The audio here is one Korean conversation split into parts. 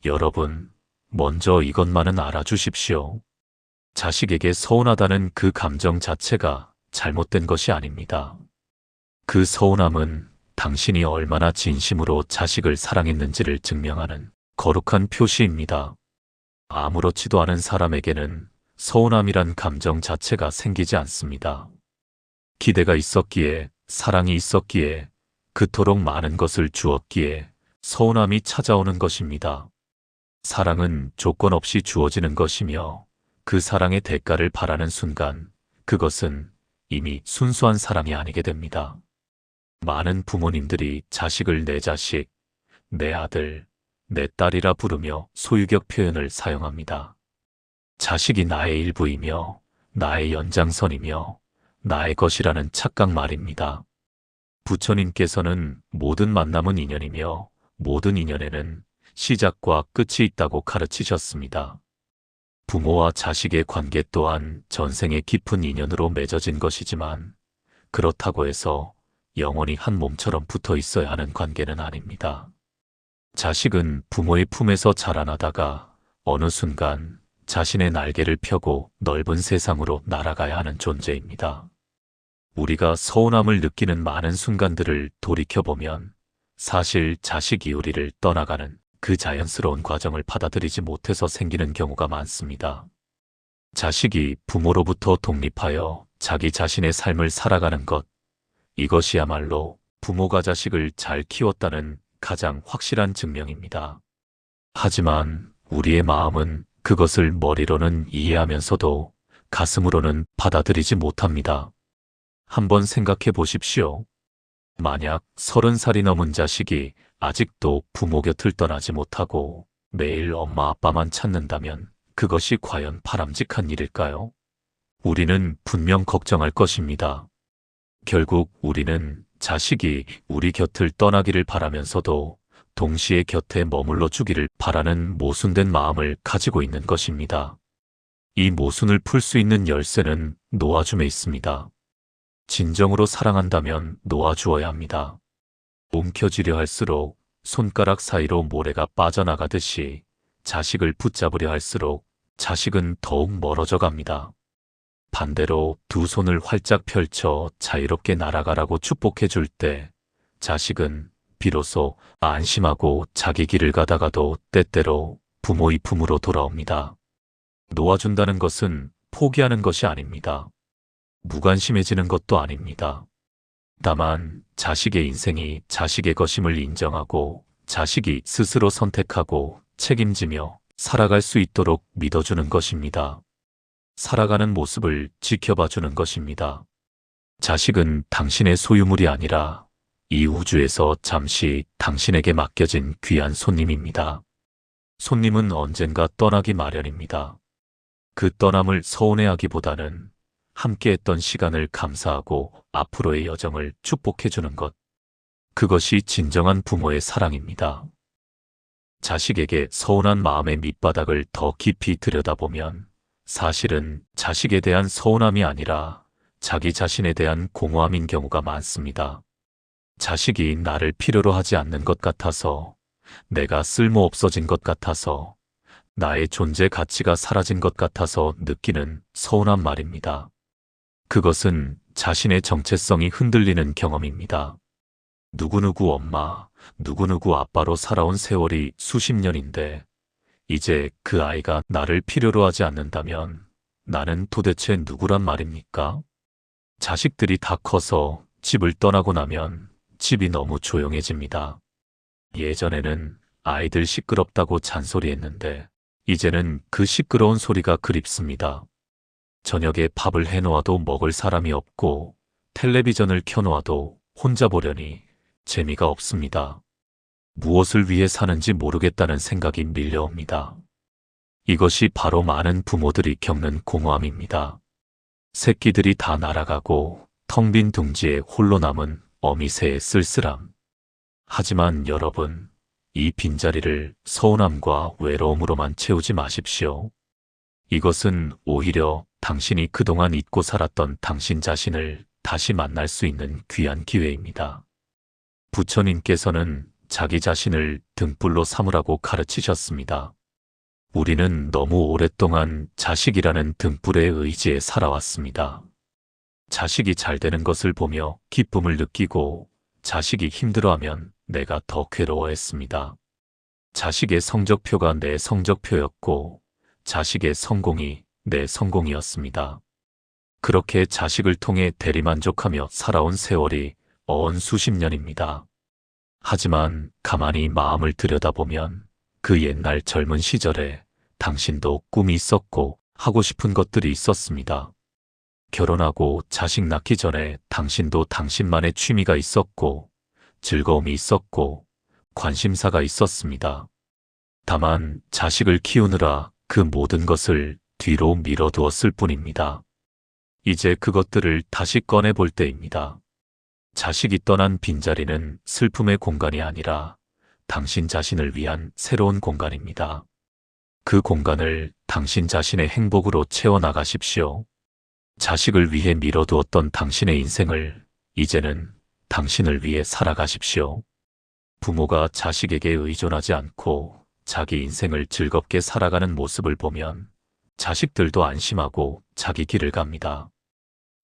여러분, 먼저 이것만은 알아주십시오. 자식에게 서운하다는 그 감정 자체가 잘못된 것이 아닙니다. 그 서운함은 당신이 얼마나 진심으로 자식을 사랑했는지를 증명하는 거룩한 표시입니다. 아무렇지도 않은 사람에게는 서운함이란 감정 자체가 생기지 않습니다. 기대가 있었기에, 사랑이 있었기에, 그토록 많은 것을 주었기에 서운함이 찾아오는 것입니다. 사랑은 조건 없이 주어지는 것이며 그 사랑의 대가를 바라는 순간 그것은 이미 순수한 사랑이 아니게 됩니다. 많은 부모님들이 자식을 내 자식, 내 아들, 내 딸이라 부르며 소유격 표현을 사용합니다. 자식이 나의 일부이며 나의 연장선이며 나의 것이라는 착각 말입니다. 부처님께서는 모든 만남은 인연이며 모든 인연에는 시작과 끝이 있다고 가르치셨습니다. 부모와 자식의 관계 또한 전생의 깊은 인연으로 맺어진 것이지만 그렇다고 해서 영원히 한 몸처럼 붙어 있어야 하는 관계는 아닙니다. 자식은 부모의 품에서 자라나다가 어느 순간 자신의 날개를 펴고 넓은 세상으로 날아가야 하는 존재입니다. 우리가 서운함을 느끼는 많은 순간들을 돌이켜보면 사실 자식이 우리를 떠나가는 그 자연스러운 과정을 받아들이지 못해서 생기는 경우가 많습니다. 자식이 부모로부터 독립하여 자기 자신의 삶을 살아가는 것, 이것이야말로 부모가 자식을 잘 키웠다는 가장 확실한 증명입니다. 하지만 우리의 마음은 그것을 머리로는 이해하면서도 가슴으로는 받아들이지 못합니다. 한번 생각해 보십시오. 만약 30살이 넘은 자식이 아직도 부모 곁을 떠나지 못하고 매일 엄마 아빠만 찾는다면 그것이 과연 바람직한 일일까요? 우리는 분명 걱정할 것입니다. 결국 우리는 자식이 우리 곁을 떠나기를 바라면서도 동시에 곁에 머물러 주기를 바라는 모순된 마음을 가지고 있는 것입니다. 이 모순을 풀 수 있는 열쇠는 놓아줌에 있습니다. 진정으로 사랑한다면 놓아주어야 합니다. 움켜쥐려 할수록 손가락 사이로 모래가 빠져나가듯이 자식을 붙잡으려 할수록 자식은 더욱 멀어져 갑니다. 반대로 두 손을 활짝 펼쳐 자유롭게 날아가라고 축복해 줄 때 자식은 비로소 안심하고 자기 길을 가다가도 때때로 부모의 품으로 돌아옵니다. 놓아준다는 것은 포기하는 것이 아닙니다. 무관심해지는 것도 아닙니다. 다만 자식의 인생이 자식의 것임을 인정하고 자식이 스스로 선택하고 책임지며 살아갈 수 있도록 믿어주는 것입니다. 살아가는 모습을 지켜봐주는 것입니다. 자식은 당신의 소유물이 아니라 이 우주에서 잠시 당신에게 맡겨진 귀한 손님입니다. 손님은 언젠가 떠나기 마련입니다. 그 떠남을 서운해하기보다는 함께했던 시간을 감사하고 앞으로의 여정을 축복해주는 것. 그것이 진정한 부모의 사랑입니다. 자식에게 서운한 마음의 밑바닥을 더 깊이 들여다보면 사실은 자식에 대한 서운함이 아니라 자기 자신에 대한 공허함인 경우가 많습니다. 자식이 나를 필요로 하지 않는 것 같아서, 내가 쓸모없어진 것 같아서, 나의 존재 가치가 사라진 것 같아서 느끼는 서운함 말입니다. 그것은 자신의 정체성이 흔들리는 경험입니다. 누구누구 엄마, 누구누구 아빠로 살아온 세월이 수십 년인데 이제 그 아이가 나를 필요로 하지 않는다면 나는 도대체 누구란 말입니까? 자식들이 다 커서 집을 떠나고 나면 집이 너무 조용해집니다. 예전에는 아이들 시끄럽다고 잔소리했는데 이제는 그 시끄러운 소리가 그립습니다. 저녁에 밥을 해놓아도 먹을 사람이 없고 텔레비전을 켜놓아도 혼자 보려니 재미가 없습니다. 무엇을 위해 사는지 모르겠다는 생각이 밀려옵니다. 이것이 바로 많은 부모들이 겪는 공허함입니다. 새끼들이 다 날아가고 텅 빈 둥지에 홀로 남은 어미새의 쓸쓸함. 하지만 여러분, 이 빈자리를 서운함과 외로움으로만 채우지 마십시오. 이것은 오히려 당신이 그동안 잊고 살았던 당신 자신을 다시 만날 수 있는 귀한 기회입니다. 부처님께서는 자기 자신을 등불로 삼으라고 가르치셨습니다. 우리는 너무 오랫동안 자식이라는 등불의 의지에 살아왔습니다. 자식이 잘 되는 것을 보며 기쁨을 느끼고 자식이 힘들어하면 내가 더 괴로워했습니다. 자식의 성적표가 내 성적표였고 자식의 성공이 내 성공이었습니다. 그렇게 자식을 통해 대리만족하며 살아온 세월이 어언 수십 년입니다. 하지만 가만히 마음을 들여다보면 그 옛날 젊은 시절에 당신도 꿈이 있었고 하고 싶은 것들이 있었습니다. 결혼하고 자식 낳기 전에 당신도 당신만의 취미가 있었고 즐거움이 있었고 관심사가 있었습니다. 다만 자식을 키우느라 그 모든 것을 뒤로 밀어두었을 뿐입니다. 이제 그것들을 다시 꺼내볼 때입니다. 자식이 떠난 빈자리는 슬픔의 공간이 아니라 당신 자신을 위한 새로운 공간입니다. 그 공간을 당신 자신의 행복으로 채워나가십시오. 자식을 위해 밀어두었던 당신의 인생을 이제는 당신을 위해 살아가십시오. 부모가 자식에게 의존하지 않고 자기 인생을 즐겁게 살아가는 모습을 보면 자식들도 안심하고 자기 길을 갑니다.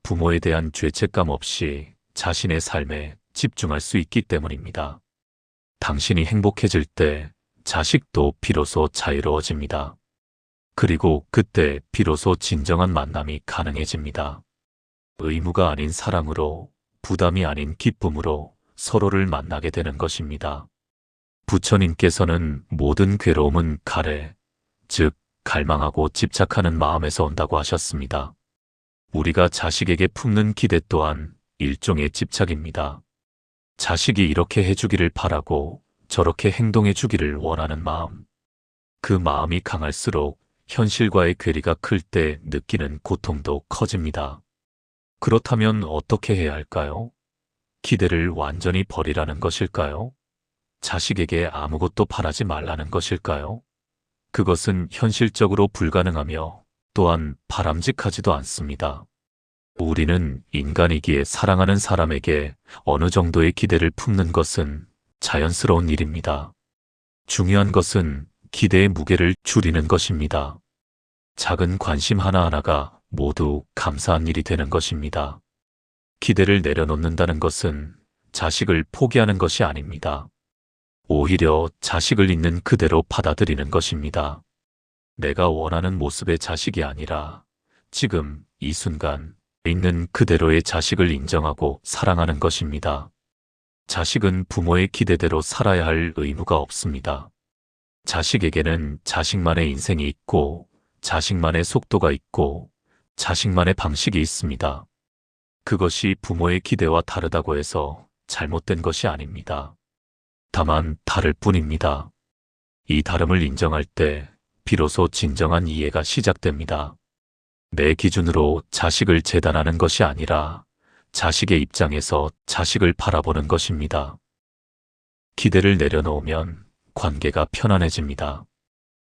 부모에 대한 죄책감 없이 자신의 삶에 집중할 수 있기 때문입니다. 당신이 행복해질 때 자식도 비로소 자유로워집니다. 그리고 그때 비로소 진정한 만남이 가능해집니다. 의무가 아닌 사랑으로, 부담이 아닌 기쁨으로 서로를 만나게 되는 것입니다. 부처님께서는 모든 괴로움은 가래, 즉 갈망하고 집착하는 마음에서 온다고 하셨습니다. 우리가 자식에게 품는 기대 또한 일종의 집착입니다. 자식이 이렇게 해주기를 바라고 저렇게 행동해 주기를 원하는 마음. 그 마음이 강할수록 현실과의 괴리가 클 때 느끼는 고통도 커집니다. 그렇다면 어떻게 해야 할까요? 기대를 완전히 버리라는 것일까요? 자식에게 아무것도 바라지 말라는 것일까요? 그것은 현실적으로 불가능하며 또한 바람직하지도 않습니다. 우리는 인간이기에 사랑하는 사람에게 어느 정도의 기대를 품는 것은 자연스러운 일입니다. 중요한 것은 기대의 무게를 줄이는 것입니다. 작은 관심 하나하나가 모두 감사한 일이 되는 것입니다. 기대를 내려놓는다는 것은 자식을 포기하는 것이 아닙니다. 오히려 자식을 있는 그대로 받아들이는 것입니다. 내가 원하는 모습의 자식이 아니라 지금 이 순간 있는 그대로의 자식을 인정하고 사랑하는 것입니다. 자식은 부모의 기대대로 살아야 할 의무가 없습니다. 자식에게는 자식만의 인생이 있고 자식만의 속도가 있고 자식만의 방식이 있습니다. 그것이 부모의 기대와 다르다고 해서 잘못된 것이 아닙니다. 다만 다를 뿐입니다. 이 다름을 인정할 때 비로소 진정한 이해가 시작됩니다. 내 기준으로 자식을 재단하는 것이 아니라 자식의 입장에서 자식을 바라보는 것입니다. 기대를 내려놓으면 관계가 편안해집니다.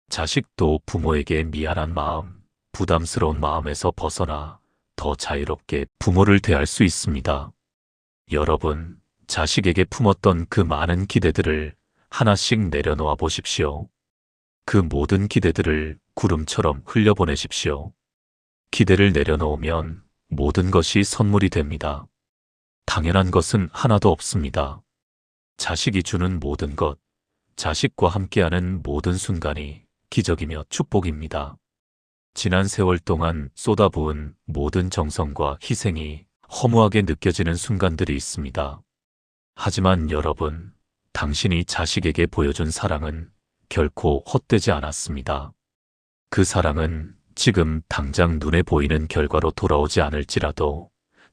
자식도 부모에게 미안한 마음, 부담스러운 마음에서 벗어나 더 자유롭게 부모를 대할 수 있습니다. 여러분, 자식에게 품었던 그 많은 기대들을 하나씩 내려놓아 보십시오. 그 모든 기대들을 구름처럼 흘려보내십시오. 기대를 내려놓으면 모든 것이 선물이 됩니다. 당연한 것은 하나도 없습니다. 자식이 주는 모든 것, 자식과 함께하는 모든 순간이 기적이며 축복입니다. 지난 세월 동안 쏟아부은 모든 정성과 희생이 허무하게 느껴지는 순간들이 있습니다. 하지만 여러분, 당신이 자식에게 보여준 사랑은 결코 헛되지 않았습니다. 그 사랑은 지금 당장 눈에 보이는 결과로 돌아오지 않을지라도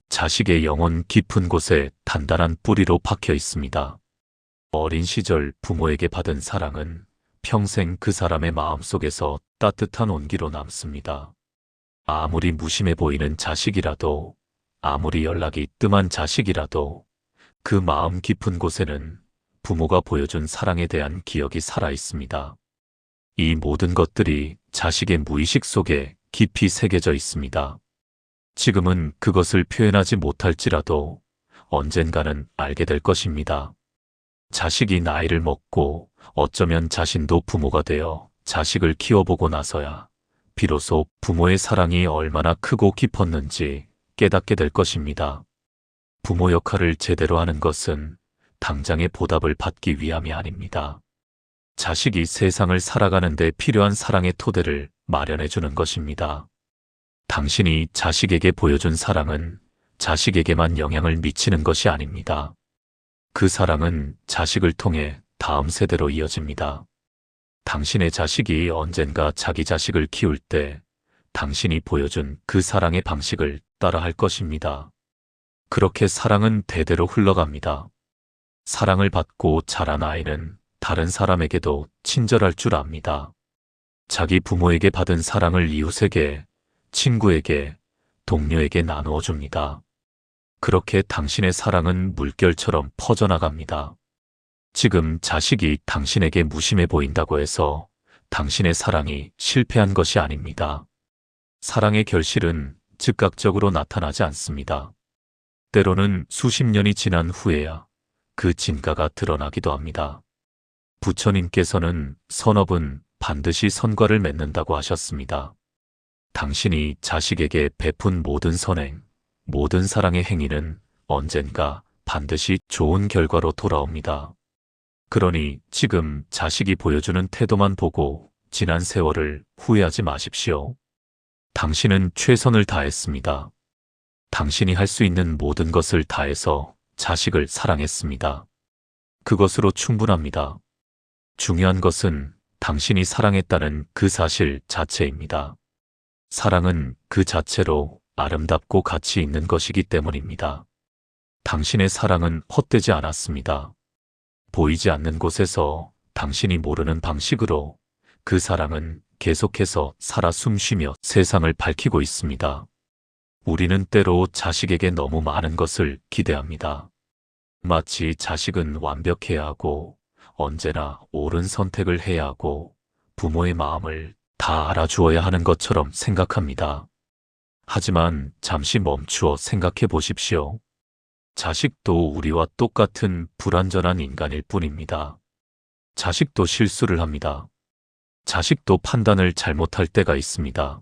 자식의 영혼 깊은 곳에 단단한 뿌리로 박혀 있습니다. 어린 시절 부모에게 받은 사랑은 평생 그 사람의 마음속에서 따뜻한 온기로 남습니다. 아무리 무심해 보이는 자식이라도, 아무리 연락이 뜸한 자식이라도 그 마음 깊은 곳에는 부모가 보여준 사랑에 대한 기억이 살아 있습니다. 이 모든 것들이 자식의 무의식 속에 깊이 새겨져 있습니다. 지금은 그것을 표현하지 못할지라도 언젠가는 알게 될 것입니다. 자식이 나이를 먹고 어쩌면 자신도 부모가 되어 자식을 키워보고 나서야 비로소 부모의 사랑이 얼마나 크고 깊었는지 깨닫게 될 것입니다. 부모 역할을 제대로 하는 것은 당장의 보답을 받기 위함이 아닙니다. 자식이 세상을 살아가는 데 필요한 사랑의 토대를 마련해 주는 것입니다. 당신이 자식에게 보여준 사랑은 자식에게만 영향을 미치는 것이 아닙니다. 그 사랑은 자식을 통해 다음 세대로 이어집니다. 당신의 자식이 언젠가 자기 자식을 키울 때 당신이 보여준 그 사랑의 방식을 따라할 것입니다. 그렇게 사랑은 대대로 흘러갑니다. 사랑을 받고 자란 아이는 다른 사람에게도 친절할 줄 압니다. 자기 부모에게 받은 사랑을 이웃에게, 친구에게, 동료에게 나누어 줍니다. 그렇게 당신의 사랑은 물결처럼 퍼져나갑니다. 지금 자식이 당신에게 무심해 보인다고 해서 당신의 사랑이 실패한 것이 아닙니다. 사랑의 결실은 즉각적으로 나타나지 않습니다. 때로는 수십 년이 지난 후에야 그 진가가 드러나기도 합니다. 부처님께서는 선업은 반드시 선과를 맺는다고 하셨습니다. 당신이 자식에게 베푼 모든 선행, 모든 사랑의 행위는 언젠가 반드시 좋은 결과로 돌아옵니다. 그러니 지금 자식이 보여주는 태도만 보고 지난 세월을 후회하지 마십시오. 당신은 최선을 다했습니다. 당신이 할 수 있는 모든 것을 다해서 자식을 사랑했습니다. 그것으로 충분합니다. 중요한 것은 당신이 사랑했다는 그 사실 자체입니다. 사랑은 그 자체로 아름답고 가치 있는 것이기 때문입니다. 당신의 사랑은 헛되지 않았습니다. 보이지 않는 곳에서 당신이 모르는 방식으로 그 사랑은 계속해서 살아 숨쉬며 세상을 밝히고 있습니다. 우리는 때로 자식에게 너무 많은 것을 기대합니다. 마치 자식은 완벽해야 하고 언제나 옳은 선택을 해야 하고 부모의 마음을 다 알아주어야 하는 것처럼 생각합니다. 하지만 잠시 멈추어 생각해 보십시오. 자식도 우리와 똑같은 불완전한 인간일 뿐입니다. 자식도 실수를 합니다. 자식도 판단을 잘못할 때가 있습니다.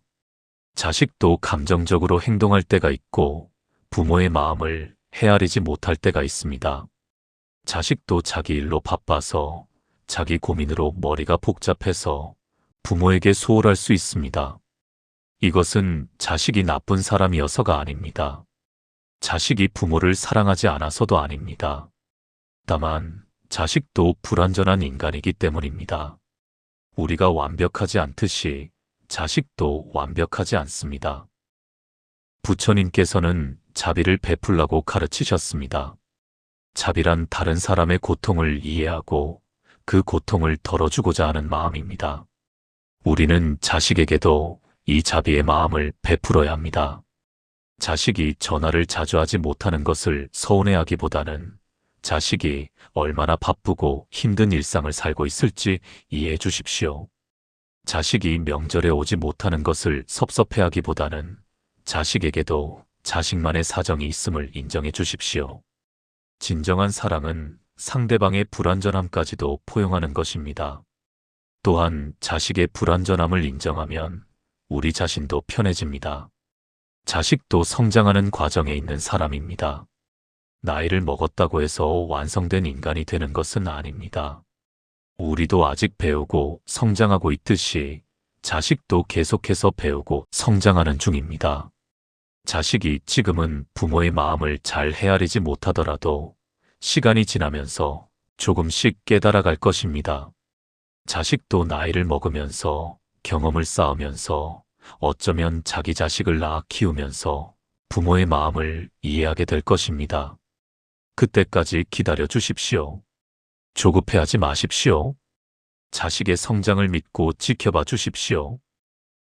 자식도 감정적으로 행동할 때가 있고 부모의 마음을 헤아리지 못할 때가 있습니다. 자식도 자기 일로 바빠서 자기 고민으로 머리가 복잡해서 부모에게 소홀할 수 있습니다. 이것은 자식이 나쁜 사람이어서가 아닙니다. 자식이 부모를 사랑하지 않아서도 아닙니다. 다만 자식도 불완전한 인간이기 때문입니다. 우리가 완벽하지 않듯이 자식도 완벽하지 않습니다. 부처님께서는 자비를 베풀라고 가르치셨습니다. 자비란 다른 사람의 고통을 이해하고 그 고통을 덜어주고자 하는 마음입니다. 우리는 자식에게도 이 자비의 마음을 베풀어야 합니다. 자식이 전화를 자주 하지 못하는 것을 서운해하기보다는 자식이 얼마나 바쁘고 힘든 일상을 살고 있을지 이해해 주십시오. 자식이 명절에 오지 못하는 것을 섭섭해하기보다는 자식에게도 자식만의 사정이 있음을 인정해 주십시오. 진정한 사랑은 상대방의 불완전함까지도 포용하는 것입니다. 또한 자식의 불완전함을 인정하면 우리 자신도 편해집니다. 자식도 성장하는 과정에 있는 사람입니다. 나이를 먹었다고 해서 완성된 인간이 되는 것은 아닙니다. 우리도 아직 배우고 성장하고 있듯이 자식도 계속해서 배우고 성장하는 중입니다. 자식이 지금은 부모의 마음을 잘 헤아리지 못하더라도 시간이 지나면서 조금씩 깨달아갈 것입니다. 자식도 나이를 먹으면서 경험을 쌓으면서 어쩌면 자기 자식을 낳아 키우면서 부모의 마음을 이해하게 될 것입니다. 그때까지 기다려 주십시오. 조급해하지 마십시오. 자식의 성장을 믿고 지켜봐 주십시오.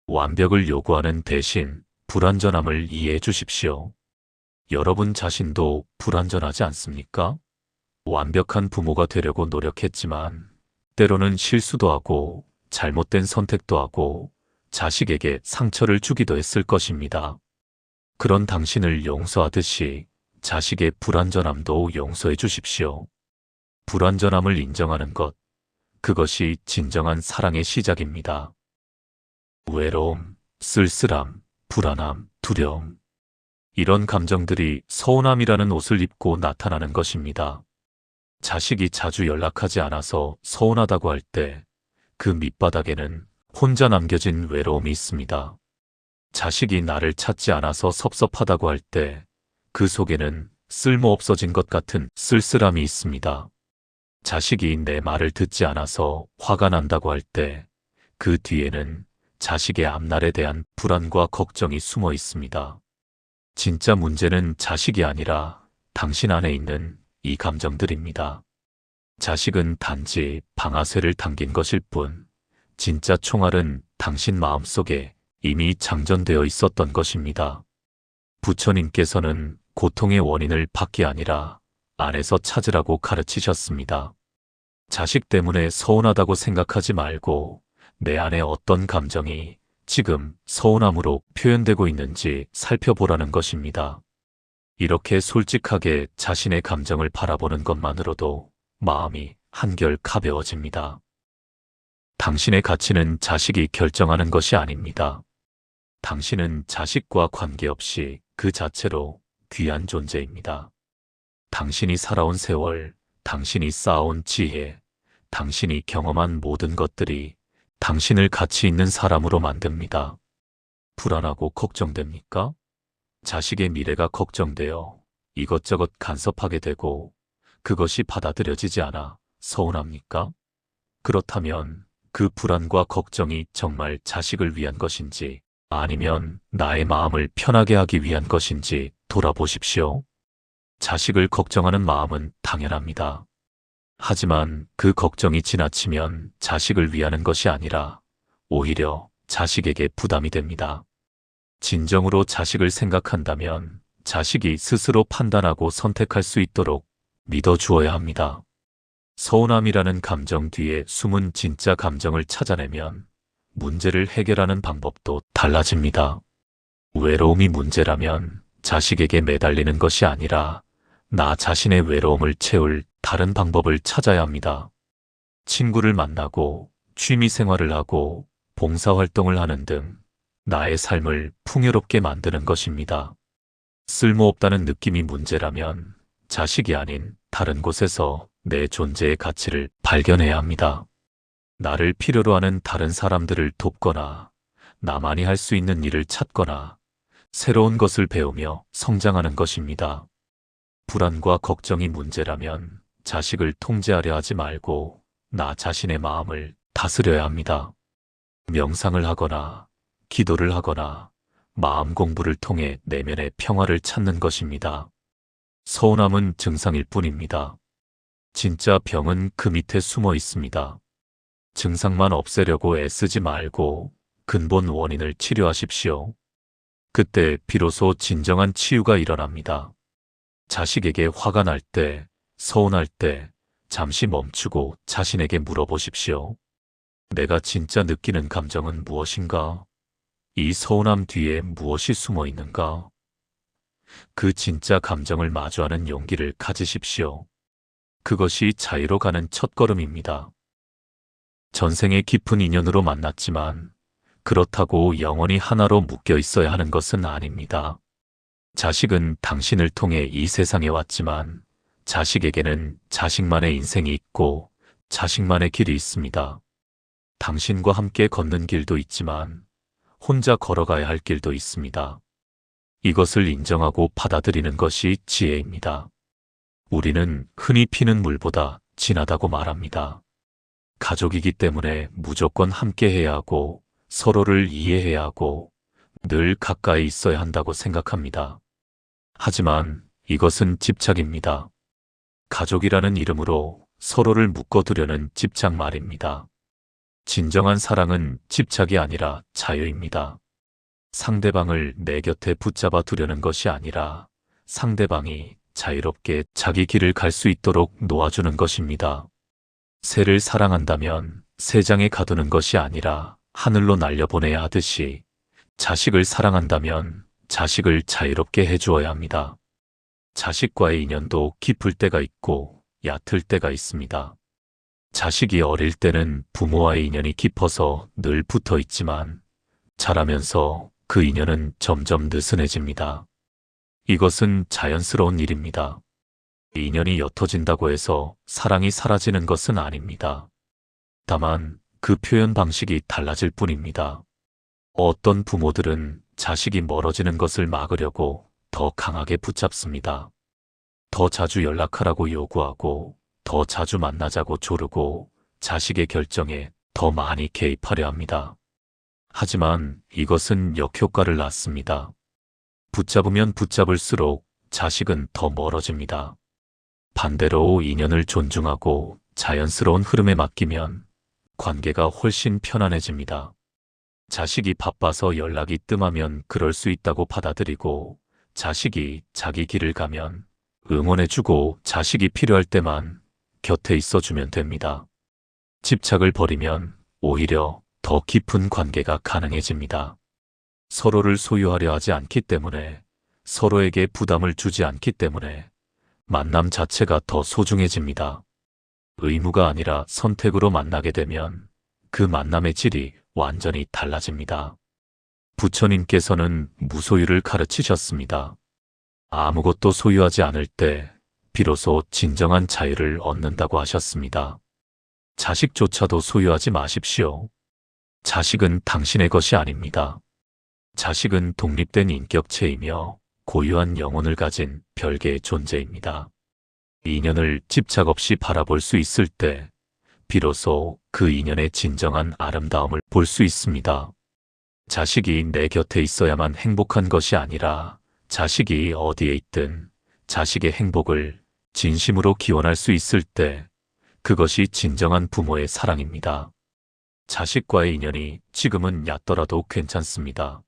완벽을 요구하는 대신 불완전함을 이해해 주십시오. 여러분 자신도 불완전하지 않습니까? 완벽한 부모가 되려고 노력했지만 때로는 실수도 하고 잘못된 선택도 하고 자식에게 상처를 주기도 했을 것입니다. 그런 당신을 용서하듯이 자식의 불완전함도 용서해 주십시오. 불완전함을 인정하는 것, 그것이 진정한 사랑의 시작입니다. 외로움, 쓸쓸함, 불안함, 두려움. 이런 감정들이 서운함이라는 옷을 입고 나타나는 것입니다. 자식이 자주 연락하지 않아서 서운하다고 할 때 그 밑바닥에는 혼자 남겨진 외로움이 있습니다. 자식이 나를 찾지 않아서 섭섭하다고 할 때 그 속에는 쓸모없어진 것 같은 쓸쓸함이 있습니다. 자식이 내 말을 듣지 않아서 화가 난다고 할 때 그 뒤에는 자식의 앞날에 대한 불안과 걱정이 숨어 있습니다. 진짜 문제는 자식이 아니라 당신 안에 있는 이 감정들입니다. 자식은 단지 방아쇠를 당긴 것일 뿐, 진짜 총알은 당신 마음속에 이미 장전되어 있었던 것입니다. 부처님께서는 고통의 원인을 밖이 아니라 안에서 찾으라고 가르치셨습니다. 자식 때문에 서운하다고 생각하지 말고 내 안에 어떤 감정이 지금 서운함으로 표현되고 있는지 살펴보라는 것입니다. 이렇게 솔직하게 자신의 감정을 바라보는 것만으로도 마음이 한결 가벼워집니다. 당신의 가치는 자식이 결정하는 것이 아닙니다. 당신은 자식과 관계없이 그 자체로 귀한 존재입니다. 당신이 살아온 세월, 당신이 쌓아온 지혜, 당신이 경험한 모든 것들이 당신을 가치 있는 사람으로 만듭니다. 불안하고 걱정됩니까? 자식의 미래가 걱정되어 이것저것 간섭하게 되고 그것이 받아들여지지 않아 서운합니까? 그렇다면 그 불안과 걱정이 정말 자식을 위한 것인지 아니면 나의 마음을 편하게 하기 위한 것인지 돌아보십시오. 자식을 걱정하는 마음은 당연합니다. 하지만 그 걱정이 지나치면 자식을 위하는 것이 아니라 오히려 자식에게 부담이 됩니다. 진정으로 자식을 생각한다면 자식이 스스로 판단하고 선택할 수 있도록 믿어주어야 합니다. 서운함이라는 감정 뒤에 숨은 진짜 감정을 찾아내면 문제를 해결하는 방법도 달라집니다. 외로움이 문제라면 자식에게 매달리는 것이 아니라 나 자신의 외로움을 채울 다른 방법을 찾아야 합니다. 친구를 만나고 취미 생활을 하고 봉사활동을 하는 등 나의 삶을 풍요롭게 만드는 것입니다. 쓸모없다는 느낌이 문제라면 자식이 아닌 다른 곳에서 내 존재의 가치를 발견해야 합니다. 나를 필요로 하는 다른 사람들을 돕거나 나만이 할 수 있는 일을 찾거나 새로운 것을 배우며 성장하는 것입니다. 불안과 걱정이 문제라면 자식을 통제하려 하지 말고 나 자신의 마음을 다스려야 합니다. 명상을 하거나 기도를 하거나 마음 공부를 통해 내면의 평화를 찾는 것입니다. 서운함은 증상일 뿐입니다. 진짜 병은 그 밑에 숨어 있습니다. 증상만 없애려고 애쓰지 말고 근본 원인을 치료하십시오. 그때 비로소 진정한 치유가 일어납니다. 자식에게 화가 날 때, 서운할 때 잠시 멈추고 자신에게 물어보십시오. 내가 진짜 느끼는 감정은 무엇인가? 이 서운함 뒤에 무엇이 숨어 있는가? 그 진짜 감정을 마주하는 용기를 가지십시오. 그것이 자유로 가는 첫걸음입니다. 전생의 깊은 인연으로 만났지만 그렇다고 영원히 하나로 묶여 있어야 하는 것은 아닙니다. 자식은 당신을 통해 이 세상에 왔지만 자식에게는 자식만의 인생이 있고 자식만의 길이 있습니다. 당신과 함께 걷는 길도 있지만 혼자 걸어가야 할 길도 있습니다. 이것을 인정하고 받아들이는 것이 지혜입니다. 우리는 흔히 피는 물보다 진하다고 말합니다. 가족이기 때문에 무조건 함께 해야 하고 서로를 이해해야 하고 늘 가까이 있어야 한다고 생각합니다. 하지만 이것은 집착입니다. 가족이라는 이름으로 서로를 묶어두려는 집착 말입니다. 진정한 사랑은 집착이 아니라 자유입니다. 상대방을 내 곁에 붙잡아 두려는 것이 아니라 상대방이 자유롭게 자기 길을 갈 수 있도록 놓아주는 것입니다. 새를 사랑한다면 새장에 가두는 것이 아니라 하늘로 날려보내야 하듯이 자식을 사랑한다면 자식을 자유롭게 해주어야 합니다. 자식과의 인연도 깊을 때가 있고 얕을 때가 있습니다. 자식이 어릴 때는 부모와의 인연이 깊어서 늘 붙어 있지만 자라면서 그 인연은 점점 느슨해집니다. 이것은 자연스러운 일입니다. 인연이 옅어진다고 해서 사랑이 사라지는 것은 아닙니다. 다만 그 표현 방식이 달라질 뿐입니다. 어떤 부모들은 자식이 멀어지는 것을 막으려고 더 강하게 붙잡습니다. 더 자주 연락하라고 요구하고 더 자주 만나자고 조르고 자식의 결정에 더 많이 개입하려 합니다. 하지만 이것은 역효과를 낳습니다. 붙잡으면 붙잡을수록 자식은 더 멀어집니다. 반대로 인연을 존중하고 자연스러운 흐름에 맡기면 관계가 훨씬 편안해집니다. 자식이 바빠서 연락이 뜸하면 그럴 수 있다고 받아들이고 자식이 자기 길을 가면 응원해주고 자식이 필요할 때만 곁에 있어주면 됩니다. 집착을 버리면 오히려 더 깊은 관계가 가능해집니다. 서로를 소유하려 하지 않기 때문에 서로에게 부담을 주지 않기 때문에 만남 자체가 더 소중해집니다. 의무가 아니라 선택으로 만나게 되면 그 만남의 질이 완전히 달라집니다. 부처님께서는 무소유를 가르치셨습니다. 아무것도 소유하지 않을 때 비로소 진정한 자유를 얻는다고 하셨습니다. 자식조차도 소유하지 마십시오. 자식은 당신의 것이 아닙니다. 자식은 독립된 인격체이며 고유한 영혼을 가진 별개의 존재입니다. 인연을 집착 없이 바라볼 수 있을 때 비로소 그 인연의 진정한 아름다움을 볼 수 있습니다. 자식이 내 곁에 있어야만 행복한 것이 아니라 자식이 어디에 있든 자식의 행복을 진심으로 기원할 수 있을 때 그것이 진정한 부모의 사랑입니다. 자식과의 인연이 지금은 얕더라도 괜찮습니다.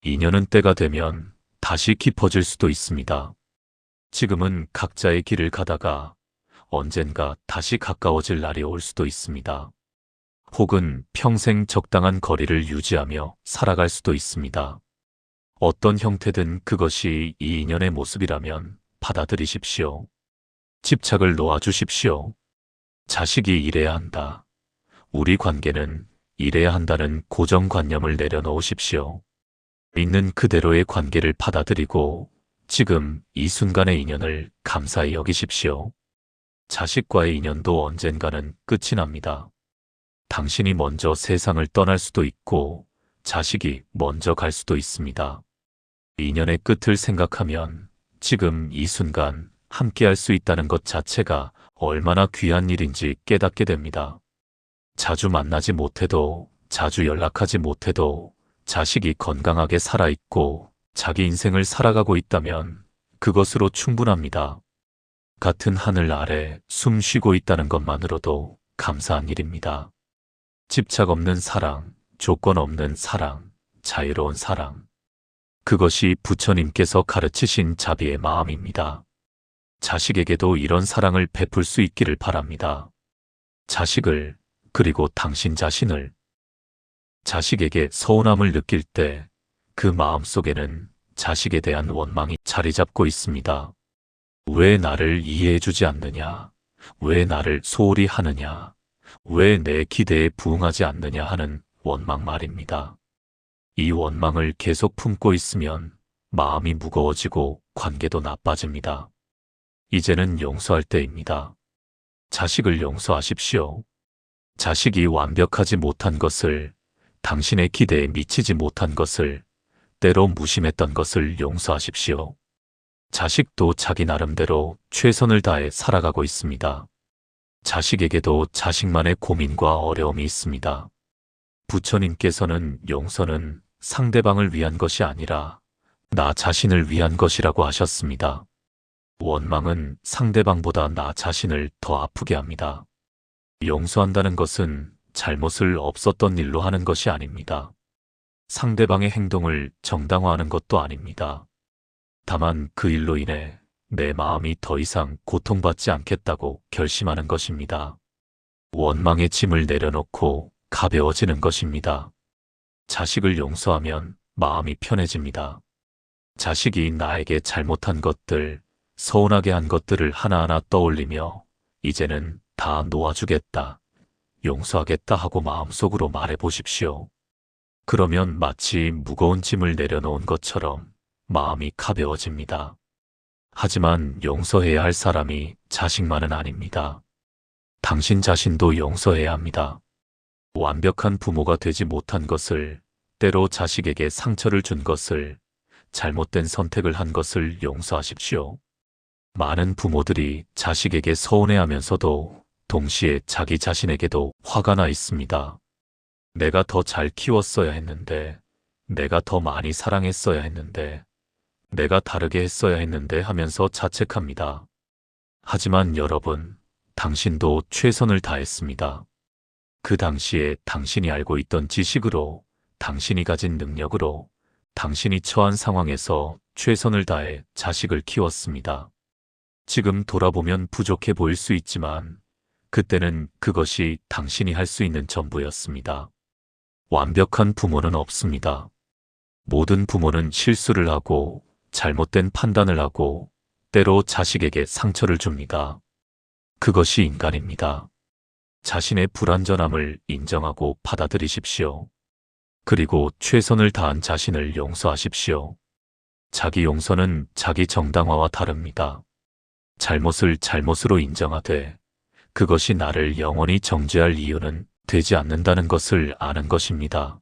인연은 때가 되면 다시 깊어질 수도 있습니다. 지금은 각자의 길을 가다가 언젠가 다시 가까워질 날이 올 수도 있습니다. 혹은 평생 적당한 거리를 유지하며 살아갈 수도 있습니다. 어떤 형태든 그것이 이 인연의 모습이라면 받아들이십시오. 집착을 놓아주십시오. 자식이 이래야 한다. 우리 관계는 이래야 한다는 고정관념을 내려놓으십시오. 있는 그대로의 관계를 받아들이고 지금 이 순간의 인연을 감사히 여기십시오. 자식과의 인연도 언젠가는 끝이 납니다. 당신이 먼저 세상을 떠날 수도 있고 자식이 먼저 갈 수도 있습니다. 인연의 끝을 생각하면 지금 이 순간 함께할 수 있다는 것 자체가 얼마나 귀한 일인지 깨닫게 됩니다. 자주 만나지 못해도 자주 연락하지 못해도 자식이 건강하게 살아있고 자기 인생을 살아가고 있다면 그것으로 충분합니다. 같은 하늘 아래 숨 쉬고 있다는 것만으로도 감사한 일입니다. 집착 없는 사랑, 조건 없는 사랑, 자유로운 사랑. 그것이 부처님께서 가르치신 자비의 마음입니다. 자식에게도 이런 사랑을 베풀 수 있기를 바랍니다. 자식을, 그리고 당신 자신을. 자식에게 서운함을 느낄 때 그 마음 속에는 자식에 대한 원망이 자리 잡고 있습니다. 왜 나를 이해해주지 않느냐? 왜 나를 소홀히 하느냐? 왜 내 기대에 부응하지 않느냐 하는 원망 말입니다. 이 원망을 계속 품고 있으면 마음이 무거워지고 관계도 나빠집니다. 이제는 용서할 때입니다. 자식을 용서하십시오. 자식이 완벽하지 못한 것을, 당신의 기대에 미치지 못한 것을, 때로 무심했던 것을 용서하십시오. 자식도 자기 나름대로 최선을 다해 살아가고 있습니다. 자식에게도 자식만의 고민과 어려움이 있습니다. 부처님께서는 용서는 상대방을 위한 것이 아니라 나 자신을 위한 것이라고 하셨습니다. 원망은 상대방보다 나 자신을 더 아프게 합니다. 용서한다는 것은 잘못을 없었던 일로 하는 것이 아닙니다. 상대방의 행동을 정당화하는 것도 아닙니다. 다만 그 일로 인해 내 마음이 더 이상 고통받지 않겠다고 결심하는 것입니다. 원망의 짐을 내려놓고 가벼워지는 것입니다. 자식을 용서하면 마음이 편해집니다. 자식이 나에게 잘못한 것들, 서운하게 한 것들을 하나하나 떠올리며 이제는 다 놓아주겠다, 용서하겠다 하고 마음속으로 말해보십시오. 그러면 마치 무거운 짐을 내려놓은 것처럼 마음이 가벼워집니다. 하지만 용서해야 할 사람이 자식만은 아닙니다. 당신 자신도 용서해야 합니다. 완벽한 부모가 되지 못한 것을, 때로 자식에게 상처를 준 것을, 잘못된 선택을 한 것을 용서하십시오. 많은 부모들이 자식에게 서운해하면서도 동시에 자기 자신에게도 화가 나 있습니다. 내가 더 잘 키웠어야 했는데, 내가 더 많이 사랑했어야 했는데, 내가 다르게 했어야 했는데 하면서 자책합니다. 하지만 여러분, 당신도 최선을 다했습니다. 그 당시에 당신이 알고 있던 지식으로, 당신이 가진 능력으로, 당신이 처한 상황에서 최선을 다해 자식을 키웠습니다. 지금 돌아보면 부족해 보일 수 있지만, 그때는 그것이 당신이 할 수 있는 전부였습니다. 완벽한 부모는 없습니다. 모든 부모는 실수를 하고, 잘못된 판단을 하고, 때로 자식에게 상처를 줍니다. 그것이 인간입니다. 자신의 불완전함을 인정하고 받아들이십시오. 그리고 최선을 다한 자신을 용서하십시오. 자기 용서는 자기 정당화와 다릅니다. 잘못을 잘못으로 인정하되, 그것이 나를 영원히 정죄할 이유는 되지 않는다는 것을 아는 것입니다.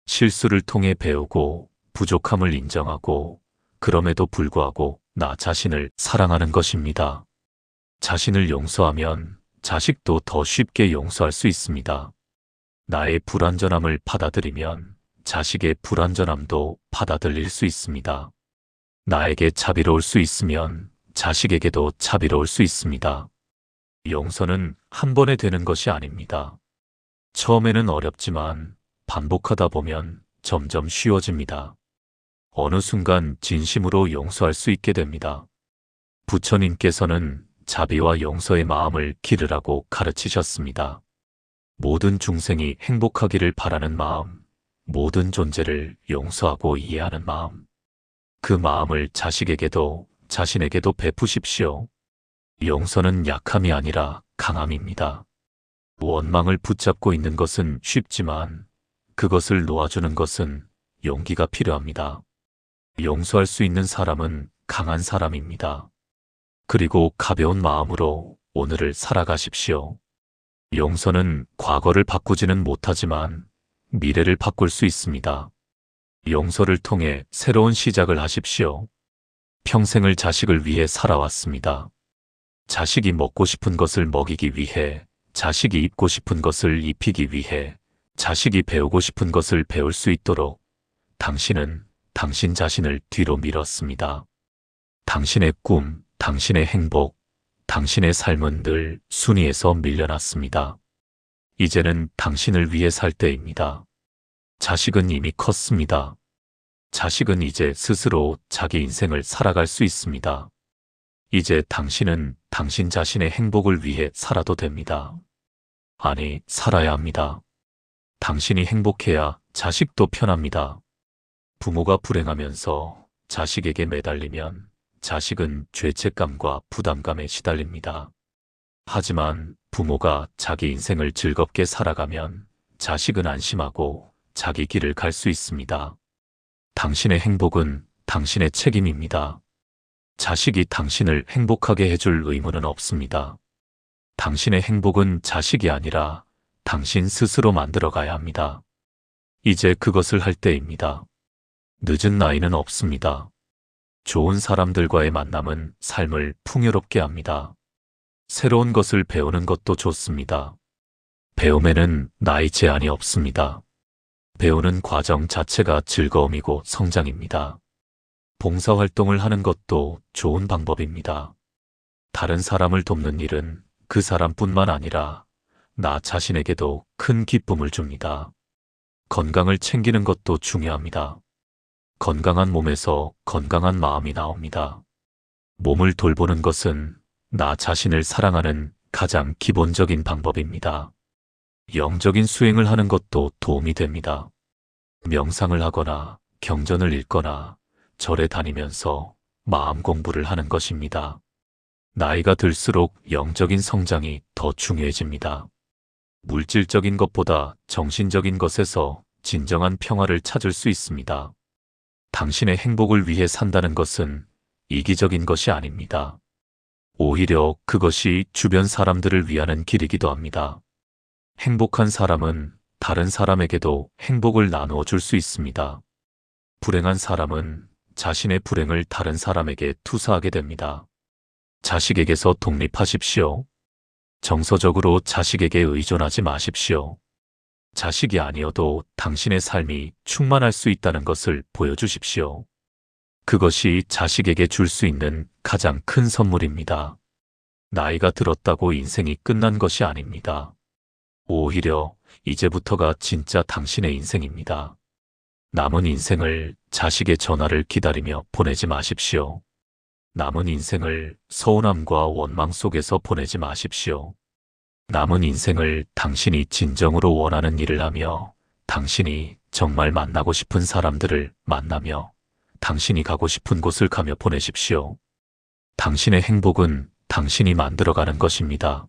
실수를 통해 배우고, 부족함을 인정하고, 그럼에도 불구하고 나 자신을 사랑하는 것입니다. 자신을 용서하면 자식도 더 쉽게 용서할 수 있습니다. 나의 불완전함을 받아들이면 자식의 불완전함도 받아들일 수 있습니다. 나에게 자비로울 수 있으면 자식에게도 자비로울 수 있습니다. 용서는 한 번에 되는 것이 아닙니다. 처음에는 어렵지만 반복하다 보면 점점 쉬워집니다. 어느 순간 진심으로 용서할 수 있게 됩니다. 부처님께서는 자비와 용서의 마음을 기르라고 가르치셨습니다. 모든 중생이 행복하기를 바라는 마음, 모든 존재를 용서하고 이해하는 마음, 그 마음을 자식에게도 자신에게도 베푸십시오. 용서는 약함이 아니라 강함입니다. 원망을 붙잡고 있는 것은 쉽지만 그것을 놓아주는 것은 용기가 필요합니다. 용서할 수 있는 사람은 강한 사람입니다. 그리고 가벼운 마음으로 오늘을 살아가십시오. 용서는 과거를 바꾸지는 못하지만 미래를 바꿀 수 있습니다. 용서를 통해 새로운 시작을 하십시오. 평생을 자식을 위해 살아왔습니다. 자식이 먹고 싶은 것을 먹이기 위해, 자식이 입고 싶은 것을 입히기 위해, 자식이 배우고 싶은 것을 배울 수 있도록 당신은 당신 자신을 뒤로 밀었습니다. 당신의 꿈, 당신의 행복, 당신의 삶은 늘 순위에서 밀려났습니다. 이제는 당신을 위해 살 때입니다. 자식은 이미 컸습니다. 자식은 이제 스스로 자기 인생을 살아갈 수 있습니다. 이제 당신은 당신 자신의 행복을 위해 살아도 됩니다. 아니, 살아야 합니다. 당신이 행복해야 자식도 편합니다. 부모가 불행하면서 자식에게 매달리면 자식은 죄책감과 부담감에 시달립니다. 하지만 부모가 자기 인생을 즐겁게 살아가면 자식은 안심하고 자기 길을 갈 수 있습니다. 당신의 행복은 당신의 책임입니다. 자식이 당신을 행복하게 해줄 의무는 없습니다. 당신의 행복은 자식이 아니라 당신 스스로 만들어가야 합니다. 이제 그것을 할 때입니다. 늦은 나이는 없습니다. 좋은 사람들과의 만남은 삶을 풍요롭게 합니다. 새로운 것을 배우는 것도 좋습니다. 배움에는 나이 제한이 없습니다. 배우는 과정 자체가 즐거움이고 성장입니다. 봉사활동을 하는 것도 좋은 방법입니다. 다른 사람을 돕는 일은 그 사람뿐만 아니라 나 자신에게도 큰 기쁨을 줍니다. 건강을 챙기는 것도 중요합니다. 건강한 몸에서 건강한 마음이 나옵니다. 몸을 돌보는 것은 나 자신을 사랑하는 가장 기본적인 방법입니다. 영적인 수행을 하는 것도 도움이 됩니다. 명상을 하거나 경전을 읽거나 절에 다니면서 마음 공부를 하는 것입니다. 나이가 들수록 영적인 성장이 더 중요해집니다. 물질적인 것보다 정신적인 것에서 진정한 평화를 찾을 수 있습니다. 당신의 행복을 위해 산다는 것은 이기적인 것이 아닙니다. 오히려 그것이 주변 사람들을 위하는 길이기도 합니다. 행복한 사람은 다른 사람에게도 행복을 나누어 줄 수 있습니다. 불행한 사람은 자신의 불행을 다른 사람에게 투사하게 됩니다. 자식에게서 독립하십시오. 정서적으로 자식에게 의존하지 마십시오. 자식이 아니어도 당신의 삶이 충만할 수 있다는 것을 보여주십시오. 그것이 자식에게 줄 수 있는 가장 큰 선물입니다. 나이가 들었다고 인생이 끝난 것이 아닙니다. 오히려 이제부터가 진짜 당신의 인생입니다. 남은 인생을 자식의 전화를 기다리며 보내지 마십시오. 남은 인생을 서운함과 원망 속에서 보내지 마십시오. 남은 인생을 당신이 진정으로 원하는 일을 하며 당신이 정말 만나고 싶은 사람들을 만나며 당신이 가고 싶은 곳을 가며 보내십시오. 당신의 행복은 당신이 만들어가는 것입니다.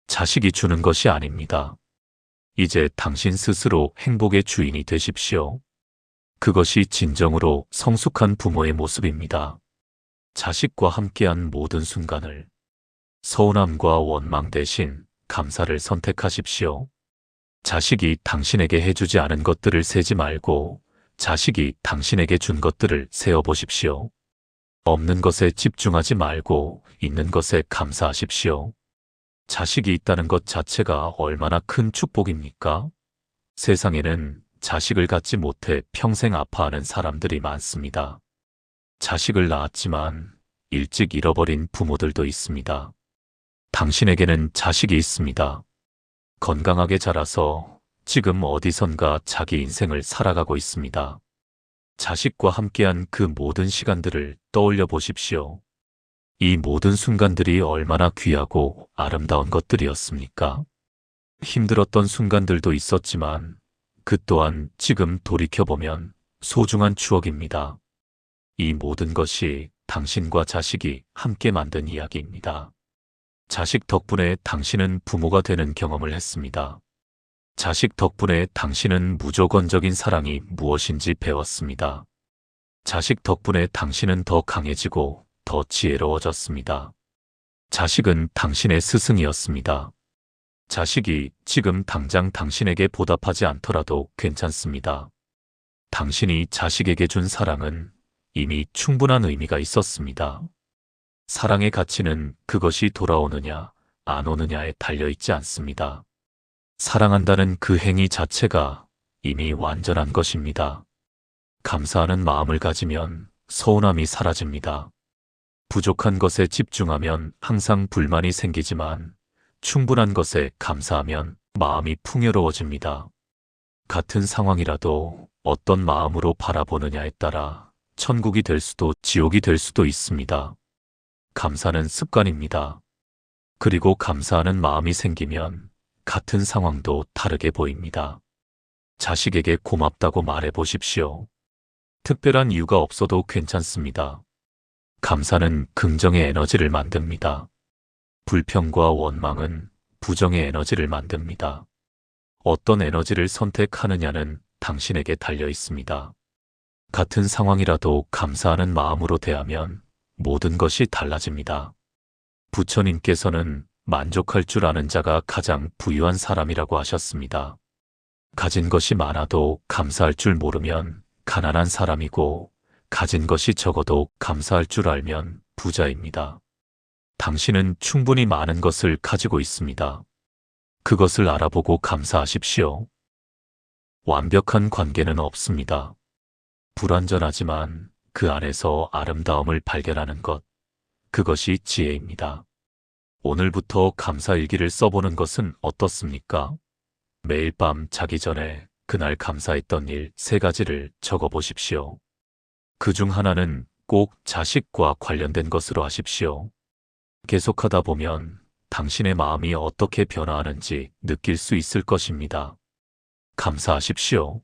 자식이 주는 것이 아닙니다. 이제 당신 스스로 행복의 주인이 되십시오. 그것이 진정으로 성숙한 부모의 모습입니다. 자식과 함께한 모든 순간을 서운함과 원망 대신 감사를 선택하십시오. 자식이 당신에게 해주지 않은 것들을 세지 말고 자식이 당신에게 준 것들을 세어보십시오. 없는 것에 집중하지 말고 있는 것에 감사하십시오. 자식이 있다는 것 자체가 얼마나 큰 축복입니까? 세상에는 자식을 갖지 못해 평생 아파하는 사람들이 많습니다. 자식을 낳았지만 일찍 잃어버린 부모들도 있습니다. 당신에게는 자식이 있습니다. 건강하게 자라서 지금 어디선가 자기 인생을 살아가고 있습니다. 자식과 함께한 그 모든 시간들을 떠올려 보십시오. 이 모든 순간들이 얼마나 귀하고 아름다운 것들이었습니까? 힘들었던 순간들도 있었지만 그 또한 지금 돌이켜보면 소중한 추억입니다. 이 모든 것이 당신과 자식이 함께 만든 이야기입니다. 자식 덕분에 당신은 부모가 되는 경험을 했습니다. 자식 덕분에 당신은 무조건적인 사랑이 무엇인지 배웠습니다. 자식 덕분에 당신은 더 강해지고 더 지혜로워졌습니다. 자식은 당신의 스승이었습니다. 자식이 지금 당장 당신에게 보답하지 않더라도 괜찮습니다. 당신이 자식에게 준 사랑은 이미 충분한 의미가 있었습니다. 사랑의 가치는 그것이 돌아오느냐, 안 오느냐에 달려있지 않습니다. 사랑한다는 그 행위 자체가 이미 완전한 것입니다. 감사하는 마음을 가지면 서운함이 사라집니다. 부족한 것에 집중하면 항상 불만이 생기지만 충분한 것에 감사하면 마음이 풍요로워집니다. 같은 상황이라도 어떤 마음으로 바라보느냐에 따라 천국이 될 수도 지옥이 될 수도 있습니다. 감사는 습관입니다. 그리고 감사하는 마음이 생기면 같은 상황도 다르게 보입니다. 자식에게 고맙다고 말해 보십시오. 특별한 이유가 없어도 괜찮습니다. 감사는 긍정의 에너지를 만듭니다. 불평과 원망은 부정의 에너지를 만듭니다. 어떤 에너지를 선택하느냐는 당신에게 달려 있습니다. 같은 상황이라도 감사하는 마음으로 대하면 모든 것이 달라집니다. 부처님께서는 만족할 줄 아는 자가 가장 부유한 사람이라고 하셨습니다. 가진 것이 많아도 감사할 줄 모르면 가난한 사람이고 가진 것이 적어도 감사할 줄 알면 부자입니다. 당신은 충분히 많은 것을 가지고 있습니다. 그것을 알아보고 감사하십시오. 완벽한 관계는 없습니다. 불완전하지만 그 안에서 아름다움을 발견하는 것, 그것이 지혜입니다. 오늘부터 감사일기를 써보는 것은 어떻습니까? 매일 밤 자기 전에 그날 감사했던 일 3가지를 적어보십시오. 그중 하나는 꼭 자식과 관련된 것으로 하십시오. 계속하다 보면 당신의 마음이 어떻게 변화하는지 느낄 수 있을 것입니다. 감사하십시오.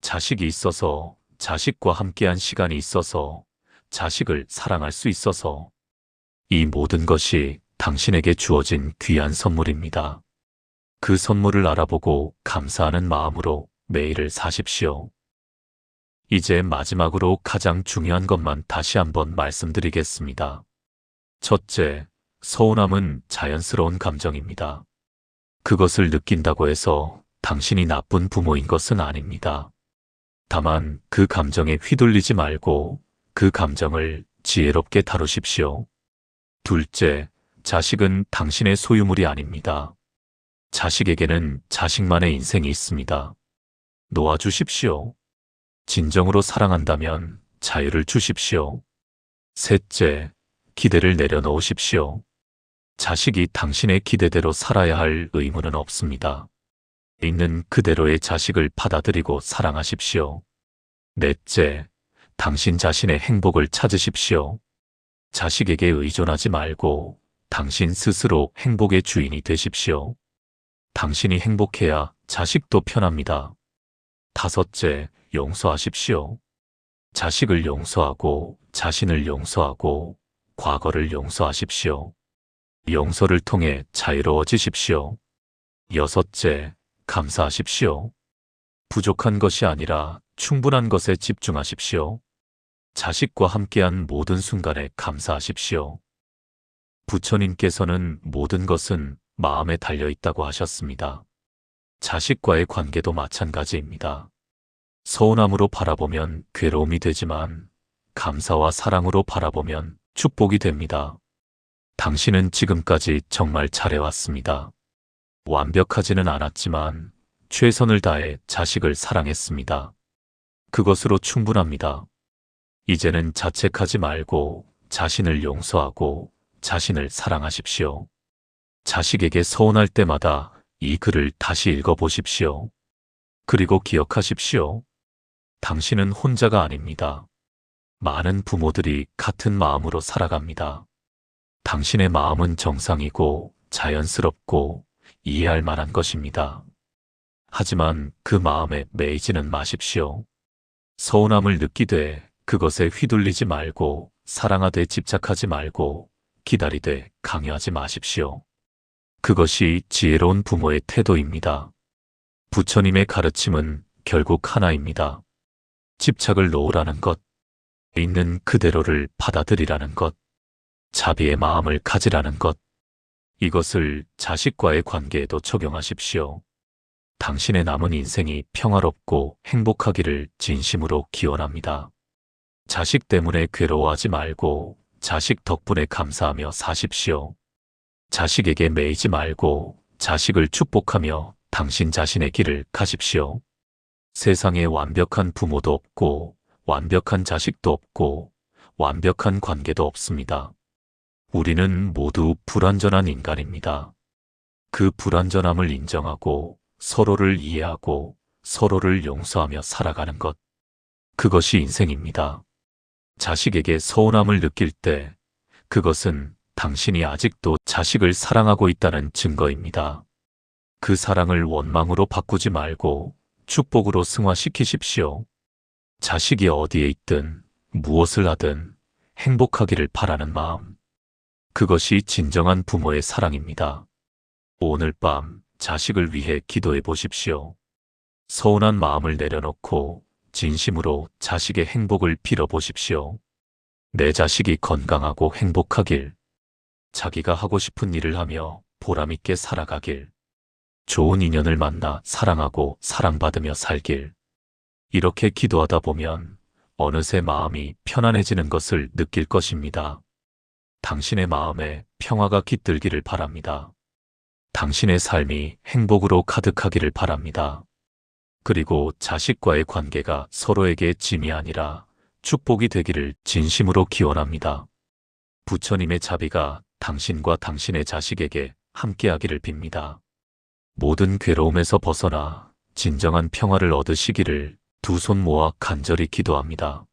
자식이 있어서, 자식과 함께한 시간이 있어서, 자식을 사랑할 수 있어서, 이 모든 것이 당신에게 주어진 귀한 선물입니다. 그 선물을 알아보고 감사하는 마음으로 매일을 사십시오. 이제 마지막으로 가장 중요한 것만 다시 한번 말씀드리겠습니다. 첫째, 서운함은 자연스러운 감정입니다. 그것을 느낀다고 해서 당신이 나쁜 부모인 것은 아닙니다. 다만 그 감정에 휘둘리지 말고 그 감정을 지혜롭게 다루십시오. 둘째, 자식은 당신의 소유물이 아닙니다. 자식에게는 자식만의 인생이 있습니다. 놓아주십시오. 진정으로 사랑한다면 자유를 주십시오. 셋째, 기대를 내려놓으십시오. 자식이 당신의 기대대로 살아야 할 의무는 없습니다. 있는 그대로의 자식을 받아들이고 사랑하십시오. 넷째, 당신 자신의 행복을 찾으십시오. 자식에게 의존하지 말고 당신 스스로 행복의 주인이 되십시오. 당신이 행복해야 자식도 편합니다. 다섯째, 용서하십시오. 자식을 용서하고 자신을 용서하고 과거를 용서하십시오. 용서를 통해 자유로워지십시오. 여섯째, 감사하십시오. 부족한 것이 아니라 충분한 것에 집중하십시오. 자식과 함께한 모든 순간에 감사하십시오. 부처님께서는 모든 것은 마음에 달려 있다고 하셨습니다. 자식과의 관계도 마찬가지입니다. 서운함으로 바라보면 괴로움이 되지만 감사와 사랑으로 바라보면 축복이 됩니다. 당신은 지금까지 정말 잘해왔습니다. 완벽하지는 않았지만 최선을 다해 자식을 사랑했습니다. 그것으로 충분합니다. 이제는 자책하지 말고 자신을 용서하고 자신을 사랑하십시오. 자식에게 서운할 때마다 이 글을 다시 읽어보십시오. 그리고 기억하십시오. 당신은 혼자가 아닙니다. 많은 부모들이 같은 마음으로 살아갑니다. 당신의 마음은 정상이고 자연스럽고 이해할 만한 것입니다. 하지만 그 마음에 매이지는 마십시오. 서운함을 느끼되 그것에 휘둘리지 말고 사랑하되 집착하지 말고 기다리되 강요하지 마십시오. 그것이 지혜로운 부모의 태도입니다. 부처님의 가르침은 결국 하나입니다. 집착을 놓으라는 것, 있는 그대로를 받아들이라는 것, 자비의 마음을 가지라는 것, 이것을 자식과의 관계에도 적용하십시오. 당신의 남은 인생이 평화롭고 행복하기를 진심으로 기원합니다. 자식 때문에 괴로워하지 말고 자식 덕분에 감사하며 사십시오. 자식에게 매이지 말고 자식을 축복하며 당신 자신의 길을 가십시오. 세상에 완벽한 부모도 없고 완벽한 자식도 없고 완벽한 관계도 없습니다. 우리는 모두 불완전한 인간입니다. 그 불완전함을 인정하고 서로를 이해하고 서로를 용서하며 살아가는 것, 그것이 인생입니다. 자식에게 서운함을 느낄 때 그것은 당신이 아직도 자식을 사랑하고 있다는 증거입니다. 그 사랑을 원망으로 바꾸지 말고 축복으로 승화시키십시오. 자식이 어디에 있든 무엇을 하든 행복하기를 바라는 마음, 그것이 진정한 부모의 사랑입니다. 오늘 밤 자식을 위해 기도해 보십시오. 서운한 마음을 내려놓고 진심으로 자식의 행복을 빌어보십시오. 내 자식이 건강하고 행복하길, 자기가 하고 싶은 일을 하며 보람있게 살아가길, 좋은 인연을 만나 사랑하고 사랑받으며 살길. 이렇게 기도하다 보면 어느새 마음이 편안해지는 것을 느낄 것입니다. 당신의 마음에 평화가 깃들기를 바랍니다. 당신의 삶이 행복으로 가득하기를 바랍니다. 그리고 자식과의 관계가 서로에게 짐이 아니라 축복이 되기를 진심으로 기원합니다. 부처님의 자비가 당신과 당신의 자식에게 함께하기를 빕니다. 모든 괴로움에서 벗어나 진정한 평화를 얻으시기를 두 손 모아 간절히 기도합니다.